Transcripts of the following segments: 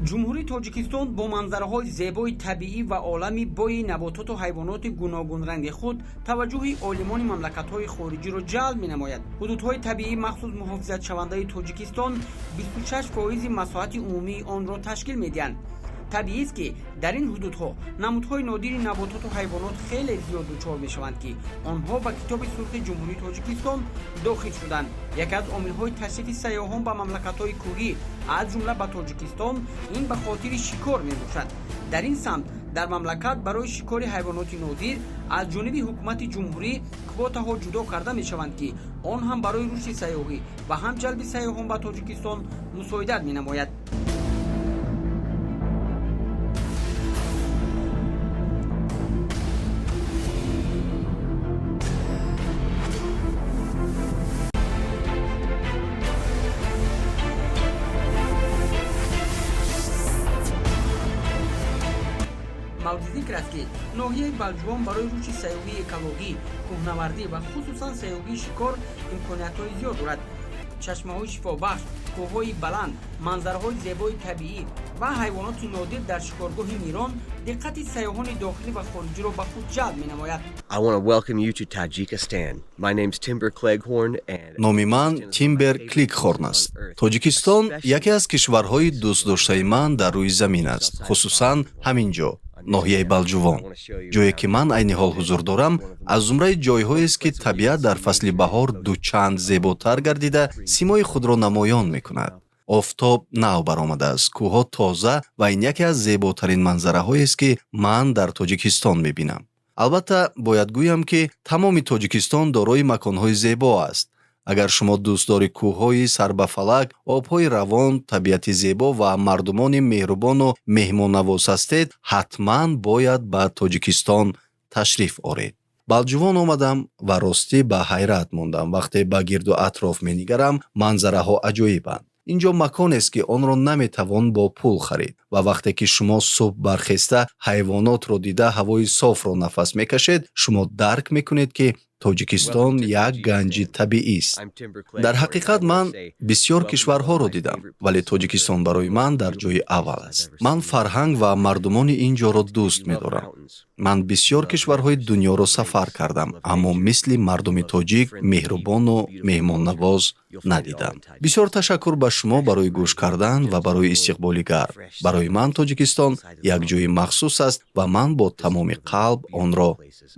ҷумҳурии тоҷикистон бо манзараҳои зебои табиӣ ва олами бойи набототу ҳайвоноти гуногунранги худ таваҷҷӯҳи олимони мамлакатҳои хориҷиро ҷалб менамояд. ҳудудҳои табиӣ махсус муҳофизатшавандаи Тоҷикистон 26% масоҳати умумии онро ташкил медиҳанд. табиист ки дар ин ҳудудҳо намудҳои нодири набототу ҳайвонот хеле зиёд дучор мешаванд ки онҳо ба китоби сурхи ҷумҳурии Тоҷикистон дохил шуданд. яке аз омилҳои ташрифи сайёҳон ба мамлакатҳои кӯҳӣ аз ҷумла ба Тоҷикистон ин ба хотири шикор мебошад. дар ин самт дар мамлакат барои шикори ҳайвоноти нодир аз ҷониби ҳукумати ҷумҳурӣ квотаҳо ҷудо карда мешаванд ки он ҳам барои рушди сайёҳӣ ва ҳам ҷалби сайёҳон ба Тоҷикистон мусоидат менамояд. мавҷи зикр аст ки ноҳияи балҷувон барои рушди сайёҳии экологӣ, кӯҳнавардӣ ва хусусан сайёҳии шикор имкониятҳои зиёд дорад. чашмаҳои шифобахш, кӯҳҳои баланд, манзараҳои зебои табиӣ ва ҳайвоноти нодир дар шикоргоҳи Мирон диққати сайёҳони дохилӣ ва хориҷиро ба худ ҷалб менамояд. I want to welcome you to Tajikistan. My name's Timber Cleghorn and номи ман Тимбер Клигхорн аст. Тоҷикистон яке аз кишварҳои дӯстдоштаи ман дар рӯи замин аст, хусусан ҳамин ҷо, ноҳияи Балҷувон. ҷое ки ман айни ҳол ҳузур дорам, аз зумраи ҷойҳоест ки табиат дар фасли баҳор дучанд зеботар гардида симои худро намоён мекунад. офтоб нав баромадааст, кӯҳҳо тоза ва ин яке аз зеботарин манзараҳоест ки ман дар Тоҷикистон мебинам. албатта бояд гӯям ки тамоми Тоҷикистон дорои маконҳои зебо аст. агар шумо дӯстдори кӯҳҳои сарбафалак, обҳои равон, табиати зебо ва мардумони меҳрубону меҳмоннавоз ҳастед, ҳатман бояд ба Тоҷикистон ташриф оред. балҷувон омадам ва ростӣ ба ҳайрат мондам. вақте ба гирду атроф менигарам, манзараҳо аҷоибанд. инҷо маконест ки онро наметавон бо пул харид ва вақте ки шумо субҳ бархеста ҳайвонотро дида ҳавои софро нафас мекашед, шумо дарк мекунед ки Тоҷикистон як ганҷи табиист. дар ҳақиқат ман бисёр кишварҳоро дидам, вале Тоҷикистон барои ман дар ҷойи аввал аст. ман фарҳанг ва мардумони ин ҷоро дӯст медорам. ман бисёр кишварҳои дуньёро сафар кардам, аммо мисли мардуми тоҷик меҳрубону меҳмоннавоз надидам. бисёр ташаккур ба шумо барои гӯш кардан ва барои истиқболи гарм. барои ман Тоҷикистон як ҷойи махсус аст ва ман бо тамоми қалб онро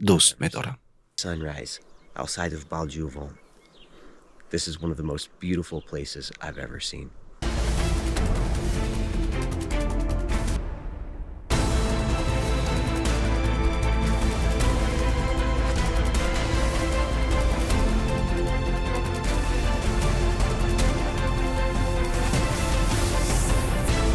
дӯст медорам. sunrise outside of Baljuvon. This is one of the most beautiful places I've ever seen.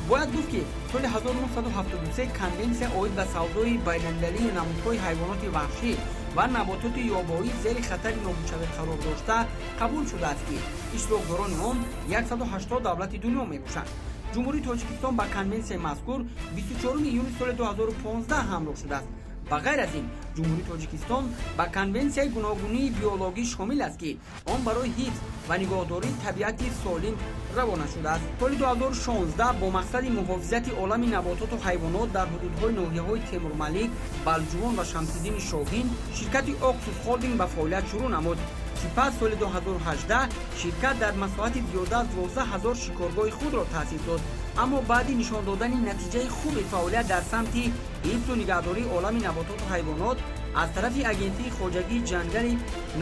бояд гуфт ки соли 1973 конвенсия оид ба савдои байналмилалии намудҳои ҳайвоноти ваҳшӣ ва набототи ёбоӣ зери хатари нобудшавӣ қарор дошта қабул шудааст ки иштирокдорони он 180 давлати дунё мебошанд. ҷумҳурии Тоҷикистон ба конвенсияи мазкур 24 июни соли 2015 ҳамроҳ шудааст. ба ғайр аз ин ҷумҳурии Тоҷикистон ба конвенсияи гуногунии биологӣ шомил аст ки он барои ҳифз ва нигоҳдории табиати солим равона шудааст. соли 2016 бо мақсади муҳофизати олами набототу ҳайвонот дар ҳудудҳои ноҳияҳои Темурмалик, Балҷувон ва Шамсиддини Шоҳин ширкати Oxus Holding ба фаъолият шурӯъ намуд. сипас соли 2018 ширкат дар масоҳати зиёда аз 12000 шикоргоҳи худро таъсис дод. аммо баъди нишон додани натиҷаи хуби фаъолият дар самти ҳифзу нигаҳдории олами набототу ҳайвонот аз тарафи агентии хоҷагии ҷангали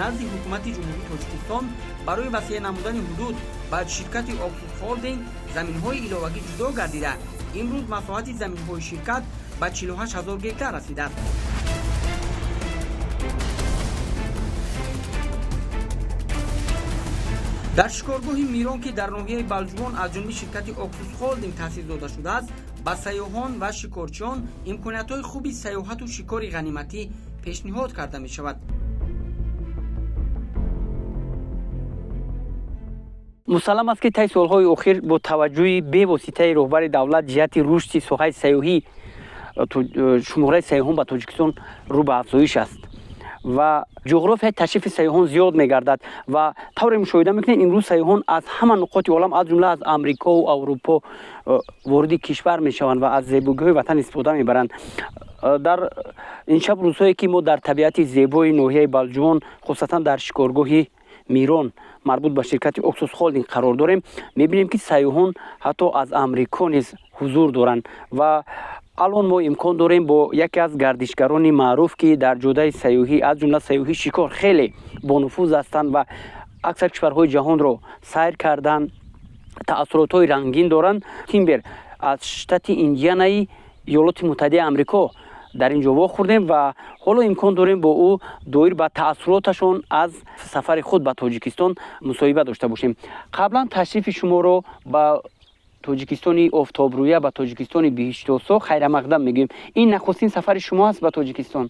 назди ҳукумати ҷумҳурии Тоҷикистон барои васеъ намудани ҳудуд ба ширкати Oxus Holding заминҳои иловагӣ ҷудо гардида, имрӯз масоҳати заминҳои ширкат ба 48000 гектар расидааст. дар шикоргоҳи Мирон ки дар ноҳияи Балҷувон аз ҷониби ширкати Oxus Holding таъсис дода шудааст, ба сайёҳон ва шикорчиён имкониятҳои хуби сайёҳату шикори ғаниматӣ пешниҳод карда мешавад. мусаллам аст ки таи солҳои охир бо таваҷҷӯҳи бевоситаи роҳбари давлат ҷиҳати рушди соҳаи сайёҳӣ шумораи сайёҳон ба Тоҷикистон рӯ ба афзоиш аст و جغرافیای تشریف سیاحان زیاد میگردد و طور مشاهده میکنید امروز سیاحان از همه نقاط عالم از جمله از امریکا و اروپا وارد کشور میشوند و از زیبایی وطن استفاده میبرند. در این شب روزهایی که ما در طبیعت زیبای ناحیه بلجوان خصوصا در شکارگاه میرون مربوط به شرکت اکسوس هولدینگ قرار داریم، میبینیم که سیاحان حتی از امریکا نیز حضور دارند و الان ما امکان داریم با یکی از گردشگران معروف که در جوده سیاحی از جمله سیاحی شکار خیلی با نفوذ هستند و اکثر کشورهای جهان رو سیر کردن، تأثیرات‌های رنگین دارند. تیمبر از شتات ایندیانای ایالات متحده آمریکا در اینجا واخوردیم و حالا امکان داریم با او دایر به تأثیراتشون از سفر خود به تاجیکستان مصاحبه داشته باشیم. قبلا تشریف شما رو به تاجیکستان آفتابرویه و تاجیکستان بهشت‌آسا خیر مقدم میگیم. این نخستین سفر شما است به تاجیکستان.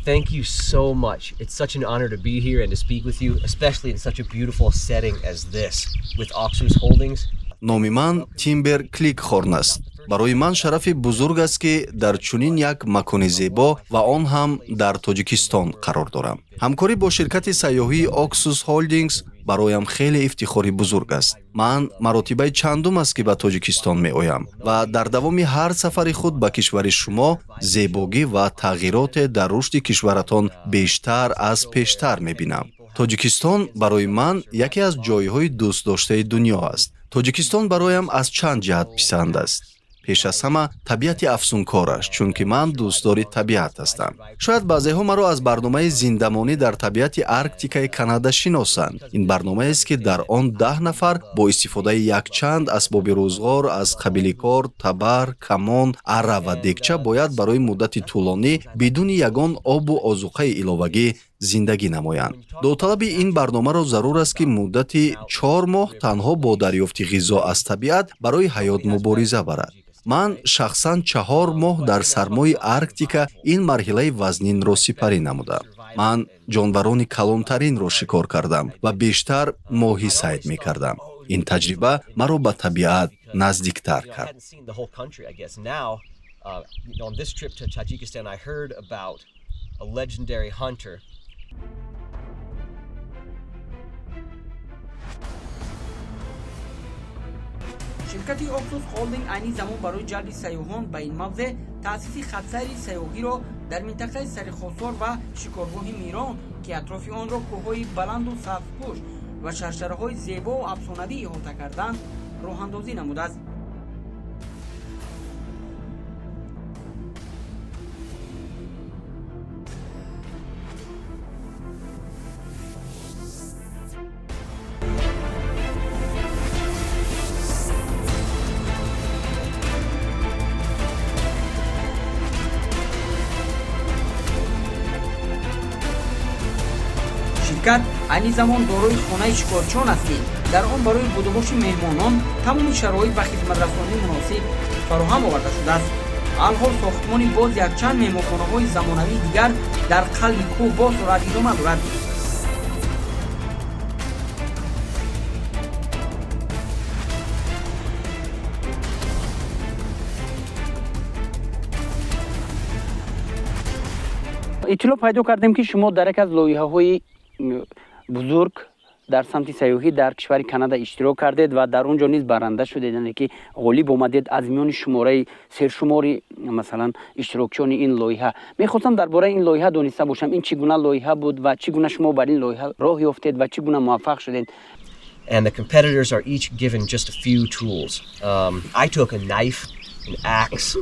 Thank you so much. It's such an honor to be here and to speak with you, especially in such a beautiful setting as this with Oxus Holdings. номи ман Тимбер Кликхорн аст. барои ман шарафи бузург аст ки дар чунин як макони зебо ва он ҳам дар Тоҷикистон қарор дорам. ҳамкорӣ бо ширкати сайёҳии Oxus Holdings бароям хеле ифтихори бузург аст. ман маротибаи чандум аст ки ба Тоҷикистон меоям ва дар давоми ҳар сафари худ ба кишвари шумо зебогӣ ва тағйироте дар рушди кишваратон бештар аз пештар мебинам. Тоҷикистон барои ман яке аз ҷойҳои дӯстдоштаи дунё аст. Тоҷикистон бароям аз чанд ҷиҳат писанд аст. пеш аз ҳама табиати афсункораш, чунки ман дӯстдори табиат ҳастам. шояд баъзеҳо маро аз барномаи зиндамонӣ дар табиати Арктикаи Канада шиносанд. ин барномаест ки дар он 10 нафар бо истифодаи якчанд асбоби рӯзғор аз қабили кор, табар, камон, арра ва декча бояд барои муддати тӯлонӣ бидуни ягон обу озуқаи иловагӣ зиндагӣ намоянд. довталаби ин барномаро зарур аст ки муддати 4 моҳ танҳо бо дарёфти ғизо аз табиат барои ҳаёт мубориза барад. ман шахсан 4 моҳ дар сармои Арктика ин марҳилаи вазнинро сипарӣ намудам. ман ҷонварони калонтаринро шикор кардам ва бештар моҳӣ сайд мекардам. ин таҷриба маро ба табиат наздиктар кард. شرکت اکسوس هولدینگ عینی زمان برای جلب سیاحان به این موضع تأسیس خطسیر سیاحی را در منطقه سرخوسار و شکارگاه میران که اطراف آن را کوههای بلند و سبزپوش و شرشره‌های زیبا و افسانه‌ای احاطه کردند راه اندازی نموده است. شرکت عینی زمان دارای خانه شکارچیان است که در آن برای بودوباش مهمانان تمام شرایط و خدمت‌رسانی مناسب فراهم آورده شده است. الحال ساختمان باز یک چند مهمانخانه‌های زمانوی دیگر در قلب کوه با سرعت ادامه دارد. اطلاع پیدا کردیم که شما در یک از لایحه‌های بزرگ در سمت سیاحی در کشور کانادا اشتراک کردید و در اونجا نیز برنده شدید، یعنی که غالب آمدید از میان شماره سرشماری مثلا اشتراکیان این لایحه. میخواستم درباره این لایحه دانسته باشم این چگونه لایحه بود و چگونه شما بر این لایحه راه یافتید و چگونه موفق شدید. And the competitors are each given just a few tools. I took a knife, an axe,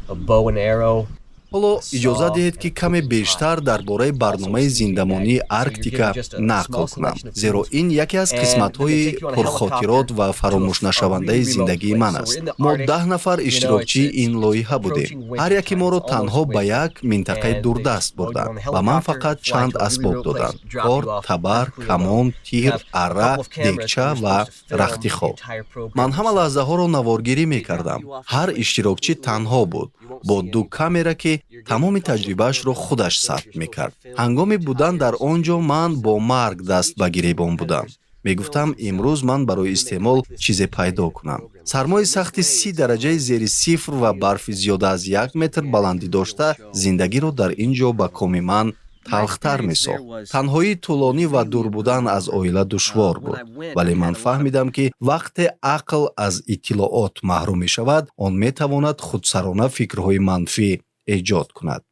a bow and arrow. ҳоло иҷоза диҳед ки каме бештар дар бораи барномаи зиндамонии Арктика нақл кунам, зеро ин яке аз қисматҳои пурхотирот ва фаромӯшнашавандаи зиндагии ман аст. мо 10 нафар иштирокчии ин лоиҳа будем. ҳар яки моро танҳо ба як минтақаи дурдаст бурданд. Ба ман фақат чанд асбоб доданд: кор, табар, камон, тир, арра, декча ва рахти хоб. ман ҳама лаҳзаҳоро наворгирӣ мекардам. ҳар иштирокчӣ танҳо буд, бо 2 камера ки тамоми таҷрибаашро худаш сабт мекард. ҳангоми будан дар он ҷо ман бо марг даст ба гиребон будам. мегуфтам имрӯз ман барои истеъмол чизе пайдо кунам. сармои сахти 30 дараҷаи зери сифр ва барфи зиёда аз 1 метр баландӣ дошта зиндагиро дар ин ҷо ба коми ман талхтар месохт. танҳои тӯлонӣ ва дур будан аз оила душвор буд, вале ман фаҳмидам ки вақте ақл аз иттилоот маҳрум мешавад, он метавонад худсарона фикрҳои манфӣ эҷод кунад.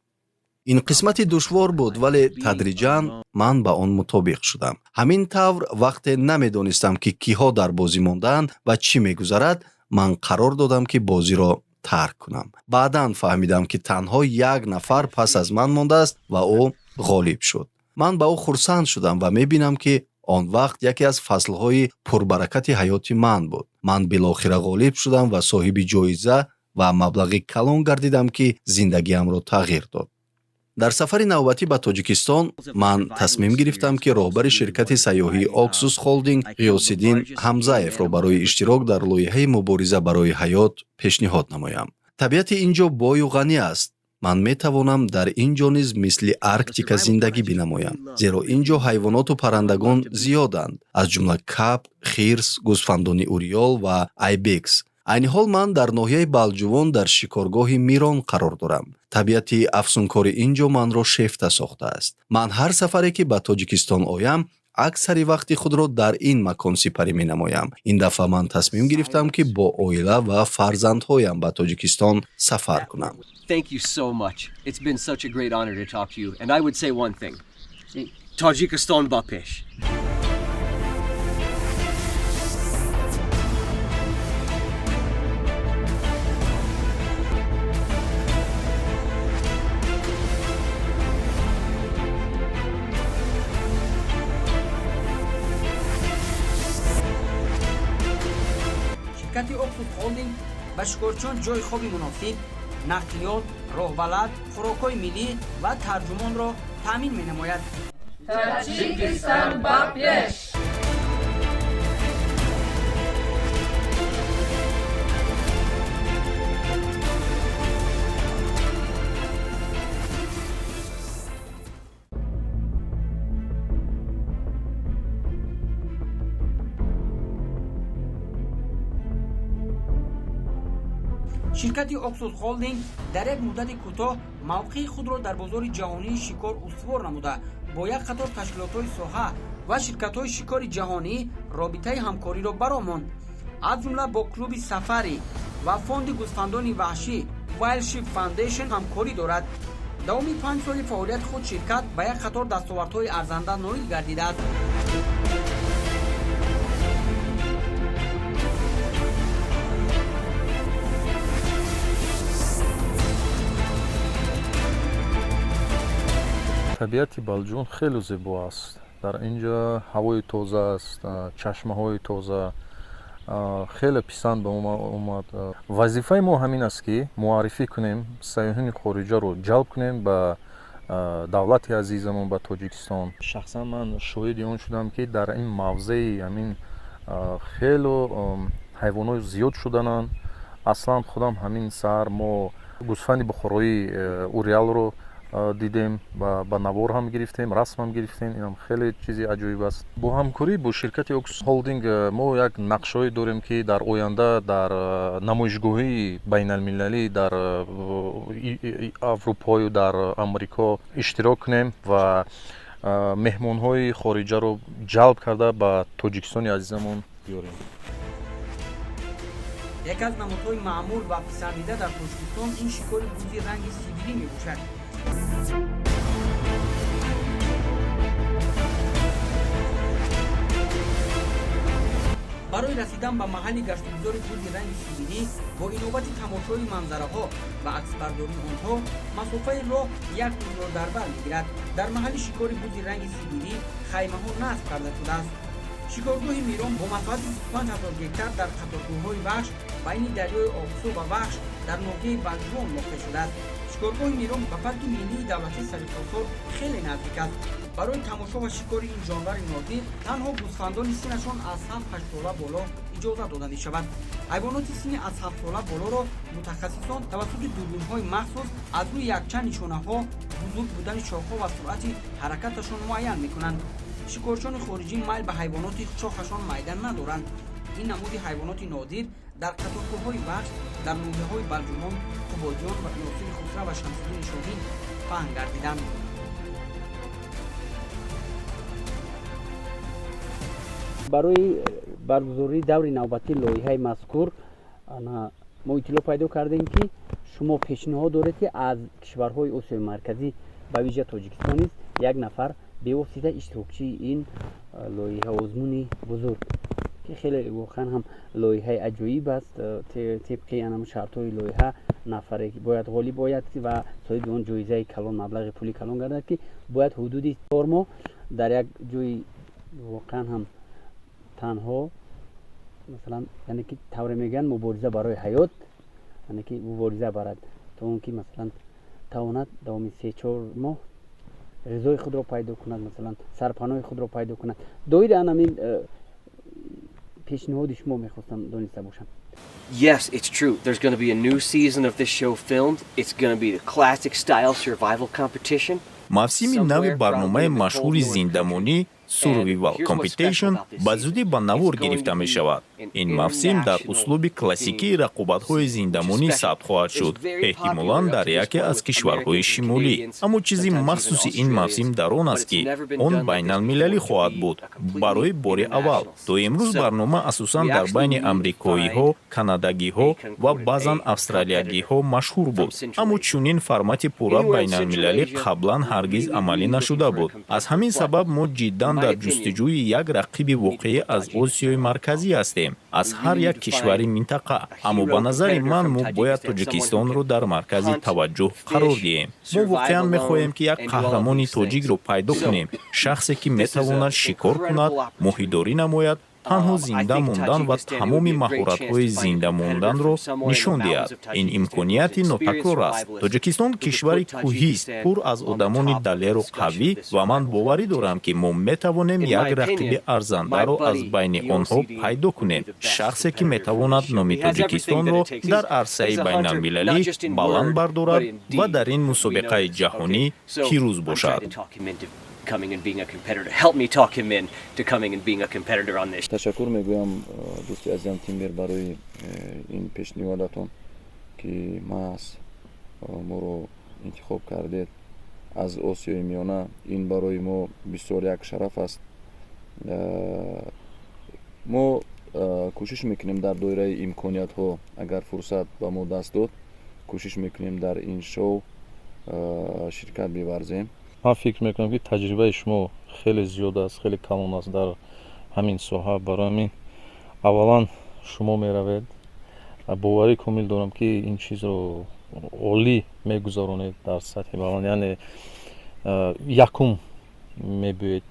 ин қисмати душвор буд, вале тадриҷан ман ба он мутобиқ шудам. ҳамин тавр вақте намедонистам ки киҳо дар бозӣ мондаанд ва чӣ мегузарад, ман қарор додам ки бозиро тарк кунам. баъдан фаҳмидам ки танҳо як нафар пас аз ман мондааст ва ӯ ғолиб шуд. ман ба ӯ хурсанд шудам ва мебинам ки он вақт яке аз фаслҳои пурбаракати ҳаёти ман буд. ман билохира ғолиб шудам ва соҳиби ҷоиза ва маблағи калон гардидам ки зиндагиамро тағйир дод. дар сафари навбатӣ ба Тоҷикистон ман тасмим гирифтам ки роҳбари ширкати сайёҳии Oxus Holding Ғиёсиддин Ҳамзаевро барои иштирок дар лоиҳаи мубориза барои ҳаёт пешниҳод намоям. табиати ин ҷо бою ғанӣ аст. ман метавонам дар ин ҷо низ мисли Арктика зиндагӣ бинамоям, зеро ин ҷо ҳайвоноту паррандагон зиёданд, аз ҷумла кап, хирс, гӯсфандони уриёл ва айбекс. айни ҳол ман дар ноҳияи Балҷувон дар шикоргоҳи Мирон қарор дорам. табиати афсункори ин ҷо манро шефта сохтааст. ман ҳар сафаре ки ба Тоҷикистон оям, аксари вақти худро дар ин макон сипарӣ менамоям. ин дафъа ман тасмим гирифтам ки бо оила ва фарзандҳоям ба Тоҷикистон сафар кунам. Thank you so much. It's been such a great honor to talk to you. And I would say one thing. Tajikistan ba pesh. ширкати Oxus Holding ба шикорчиён ҷойи хоби муносиб, нақлиёт, роҳбалад, хӯрокҳои миллӣ ва тарҷумонро таъмин менамояд. Таҷикистон ба пеш! ширкати Oxus Holding дар як муддати кӯтоҳ мавқеи худро дар бозори ҷаҳонии шикор устувор намуда, бо як қатор ташкилотҳои соҳа ва ширкатҳои шикори ҷаҳонӣ робитаи ҳамкориро баромонд, аз ҷумла бо клуби сафари ва фонди гӯсфандони ваҳшӣ Wild Sheep Foundation ҳамкорӣ дорад. давоми 5 соли фаъолияти худ ширкат ба як қатор дастовардҳои арзанда ноил гардидааст. табиати Балҷувон хеле зебо аст. дар ин ҷо ҳавои тоза аст, чашмаҳои тоза, хеле писанд ба омад. вазифаи мо ҳамин аст ки муаррифӣ кунем, сайёҳини хориҷаро ҷалб кунем ба давлати азизамон, ба Тоҷикистон. шахсан ман шоҳиди он шудам ки дар ин мавзеи ҳамин хеле ҳайвонои зиёд шудананд. аслан худам ҳамин саҳар мо гӯсфанди бухорои уриалро дидем, ба навор ҳам гирифтем, расм ҳам гирифтем. инам хеле чизи аҷоиб аст. бо ҳамкорӣ бо ширкати Oxus Holding мо як нақшҳое дорем ки дар оянда дар намоишгоҳии байналмилалӣ дар аврупою дар амрико иштирок кунем ва меҳмонҳои хориҷаро ҷалб карда ба Тоҷикистони азизамон биёрем. яке аз намудҳои маъмул ва писандида дар Тоҷикистон ин шикори бузи ранги сибирӣ мебошад. барои расидан ба маҳалли гаштгузори бузи ранги сибирӣ бо иновати тамошои манзараҳо ва аксбардории онҳо масофаи роҳ 1 рӯзро дар бар мегирад. дар маҳалли шикори бузи ранги сибирӣ хаймаҳо насб карда шудааст. шикоргоҳи Мирон бо масоҳати 25000 гектар дар қаторкӯҳҳои вахш байни дарёи Оқсу ва Вахш дар ноҳияи Балҷувон воқеъ шудааст. шикоргоҳи Мирон ба парки миллии давлатии Сарихосор хеле наздик аст. барои тамошо ва шикори ин ҷонвари нодир танҳо гӯсфандони синашон аз 7-8 сола боло иҷоза дода мешавад. ҳайвоноти синни аз 7 сола болоро мутахассисон тавассути дурбинҳои махсус аз рӯи якчанд нишонаҳо бузург будани шохҳо ва суръати ҳаракаташон муайян мекунанд. шикорчиёни хориҷӣ майл ба ҳайвоноти шохашон майда надоранд. ин намуди ҳайвоноти нодир дар қаторкӯҳҳои вахш дар ноҳияҳои Балҷувон, Қубоҷон ва Носири Хусра ва Шамсиддини Шоҳин паҳн гардиданд. барои баргузории даври навбатии лоиҳаи мазкур мо иттилоъ пайдо кардем ки шумо пешниҳод доред ки аз кишварҳои осиёи марказӣ ба виҷа тоҷикистон низ як нафар бевосита иштирокчии ин лоиҳа озмуни бузург ки хеле воқеан ҳам лоиҳаи аҷоиб аст. тибқи анам шартҳои лоиҳа нафаре бояд ғолиб ояд ва соҳиби он ҷоизаи калон маблағи пули калон гардад ки бояд ҳудуди 4 моҳ дар як ҷои воқеан ҳам танҳо масалан яъне ки тавре мегӯянд мубориза барои ҳаёт яъне ки мубориза барад то он ки масалан тавонад давоми 3-4 моҳ ғизои худро пайдо кунад, масалан сарпаноҳи худро пайдо кунад. доири анамин пешниҳоди шумо мехостам дониста бошам. Yes, it's true. There's going to be a new season of this show filmed. It's going to be the classic style survival competition. мавсими нави барномаи машҳури зиндамонӣ Survival Competition ба зудӣ ба навор гирифта мешавад. ин мавсим дар услуби классикии рақобатҳои зиндамонӣ сабт хоҳад шуд, эҳтимолан дар яке аз кишварҳои шимолӣ. аммо чизи махсуси ин мавсим дар он аст ки он байналмилалӣ хоҳад буд барои бори аввал. то имрӯз барнома асосан дар байни амрикоиҳо, канадагиҳо ва баъзан австралиягиҳо машҳур буд. аммо чунин формати пурра байналмилалӣ қаблан ҳаргиз амалӣ нашуда буд. аз ҳамин сабаб мо ҷиддан дар ҷустуҷӯи як рақиби воқеӣ аз Осиёи марказӣ ҳастем, аз ҳар як кишвари минтақа. аммо ба назари ман мо бояд Тоҷикистонро дар маркази таваҷҷӯҳ қарор диҳем. мо воқеан мехоҳем ки як қаҳрамони тоҷикро пайдо кунем, шахсе ки метавонад шикор кунад, моҳидорӣ намояд, танҳо зинда мондан ва тамоми маҳоратҳои зинда монданро нишон диҳад. ин имконияти нотакрор аст. Тоҷикистон кишвари кӯҳист, пур аз одамони далеру қавӣ ва ман боварӣ дорам ки мо метавонем як рақиби арзандаро аз байни онҳо пайдо кунем, шахсе ки метавонад номи Тоҷикистонро дар арсаи байналмилалӣ баланд бардорад ва дар ин мусобиқаи ҷаҳонӣ пирӯз бошад. ташаккур мегӯям дӯсти азизам Тимер барои ин пешниҳодатон ки маҳз моро интихоб кардед аз Осиёи Миёна. ин барои мо бисёр як шараф аст. мо кӯшиш мекунем дар доираи имкониятҳо, агар фурсат ба мо даст дод, кӯшиш мекунем дар ин шоу ширкат биварзем. ман фикр мекунам ки таҷрибаи шумо хеле зиёд аст, хеле калон аст дар ҳамин соҳа. барои ҳамин аввалан шумо меравед, боварӣ комил дорам ки ин чизро олӣ мегузаронед дар сатҳи баланд, яъне якум мебӯед.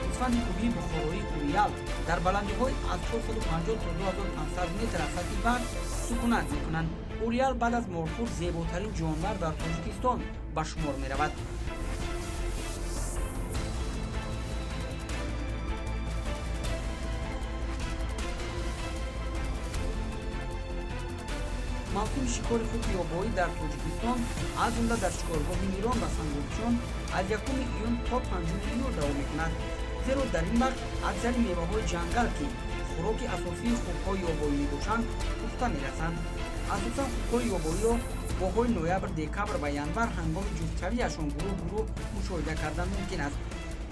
гӯсфанди кӯҳии бухороии Уриал дар баландиҳои аз 450 то 2500 метр аз сатҳи баҳр сукунат мекунанд. Уриал баъд аз морхӯр зеботарин ҷонвар дар Тоҷикистон ба шумор меравад. мавсими шикори хуки ёбоӣ дар Тоҷикистон аз ҷумла дар шикоргоҳи Мирон ва Сангулчон аз 1 июн то 5 июл давом мекунад. зеро дар ин вақт аксари меваҳои ҷангал ки хӯроки асосии хукҳои ёбоӣ мебошанд пухта мерасанд. асосан хукҳои ёбоиро моҳҳои ноябр-декабр ва январ ҳангоми ҷустшавиашон гурӯҳ мушоҳида кардан мумкин аст.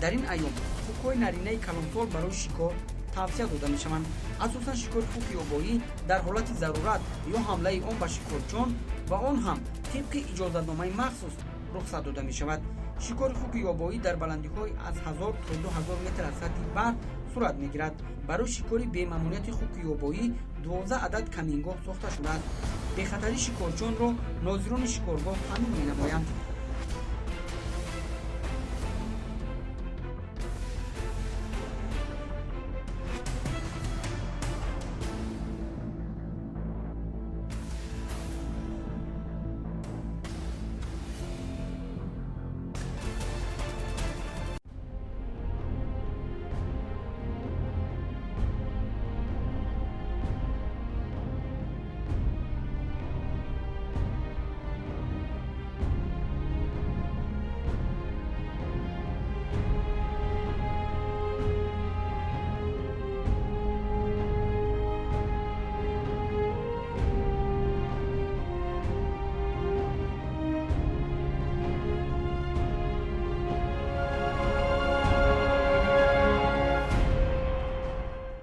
дар ин айём хукҳои наринаи калонсол барои шикор тавсия дода мешаванд. асосан шикори хуки ёбоӣ дар ҳолати зарурат ё ҳамлаи он ба шикорҷон ва он ҳам тибқи иҷозатномаи махсус рухсат дода мешавад. шикори хуки ёбоӣ дар баландиҳои аз 1000 то 2000 метр аз сатҳи баҳр сурат мегирад. барои шикори бемаъмунияти хуки ёбоӣ 12 адад камингоҳ сохта шудааст. бехатарии шикорҷонро нозирони шикоргоҳ ҳамин менамоянд.